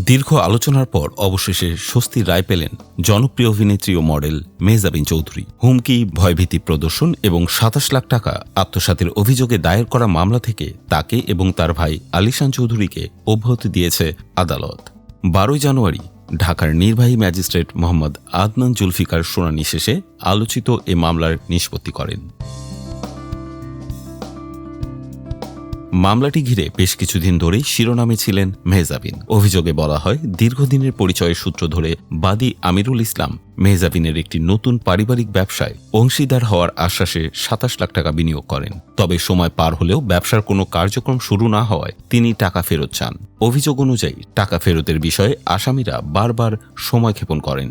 দীর্ঘ আলোচনার পর অবশেষে স্বস্তির রায় পেলেন জনপ্রিয় অভিনেত্রী ও মডেল মেহজাবিন চৌধুরী। হুমকি, ভয়ভীতি প্রদর্শন এবং ২৭ লাখ টাকা আত্মসাতের অভিযোগে দায়ের করা মামলা থেকে তাকে এবং তার ভাই আলিশান চৌধুরীকে অব্যাহতি দিয়েছে আদালত। ১২ জানুয়ারি ঢাকার নির্বাহী ম্যাজিস্ট্রেট মোহাম্মদ আদনান জুলফিকার শুনানি শেষে আলোচিত এ মামলার নিষ্পত্তি করেন। মামলাটি ঘিরে বেশ কিছুদিন ধরেই শিরোনামে ছিলেন মেহজাবিন। অভিযোগে বলা হয়, দীর্ঘদিনের পরিচয়ের সূত্র ধরে বাদী আমিরুল ইসলাম মেহজাবিনের একটি নতুন পারিবারিক ব্যবসায় অংশীদার হওয়ার আশ্বাসে ২৭ লাখ টাকা বিনিয়োগ করেন। তবে সময় পার হলেও ব্যবসার কোনো কার্যক্রম শুরু না হওয়ায় তিনি টাকা ফেরত চান। অভিযোগ অনুযায়ী টাকা ফেরতের বিষয়ে আসামিরা বারবার সময়ক্ষেপণ করেন।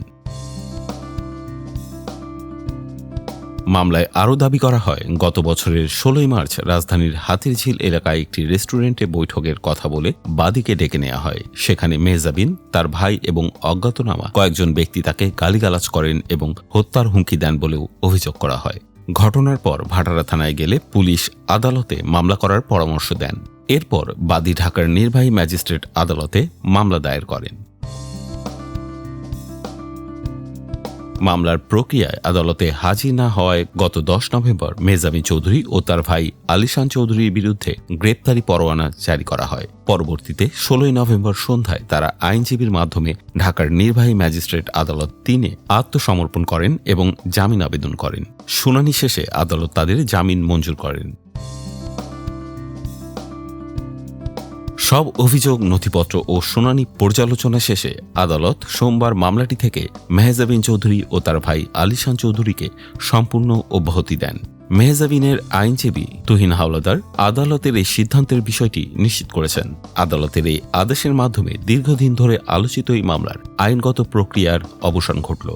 মামলায় আরও দাবি করা হয়, গত বছরের ১৬ মার্চ রাজধানীর হাতিরঝিল এলাকায় একটি রেস্টুরেন্টে বৈঠকের কথা বলে বাদীকে ডেকে নেওয়া হয়। সেখানে মেহজাবিন, তার ভাই এবং অজ্ঞাতনামা কয়েকজন ব্যক্তি তাকে গালিগালাজ করেন এবং হত্যার হুমকি দেন বলেও অভিযোগ করা হয়। ঘটনার পর ভাটারা থানায় গেলে পুলিশ আদালতে মামলা করার পরামর্শ দেন। এরপর বাদী ঢাকার নির্বাহী ম্যাজিস্ট্রেট আদালতে মামলা দায়ের করেন। মামলার প্রক্রিয়ায় আদালতে হাজির না হওয়ায় গত ১০ নভেম্বর মেহজাবিন চৌধুরী ও তার ভাই আলিশান চৌধুরীর বিরুদ্ধে গ্রেপ্তারি পরোয়ানা জারি করা হয়। পরবর্তীতে ১৬ নভেম্বর সন্ধ্যায় তারা আইনজীবীর মাধ্যমে ঢাকার নির্বাহী ম্যাজিস্ট্রেট আদালত ৩-এ আত্মসমর্পণ করেন এবং জামিন আবেদন করেন। শুনানি শেষে আদালত তাদের জামিন মঞ্জুর করেন। সব অভিযোগ, নথিপত্র ও শুনানি পর্যালোচনা শেষে আদালত সোমবার মামলাটি থেকে মেহজাবিন চৌধুরী ও তার ভাই আলিশান চৌধুরীকে সম্পূর্ণ অব্যাহতি দেন। মেহজাবিনের আইনজীবী তুহিন হাওলাদার আদালতের এই সিদ্ধান্তের বিষয়টি নিশ্চিত করেছেন। আদালতের এই আদেশের মাধ্যমে দীর্ঘদিন ধরে আলোচিত এই মামলার আইনগত প্রক্রিয়ার অবসান ঘটল।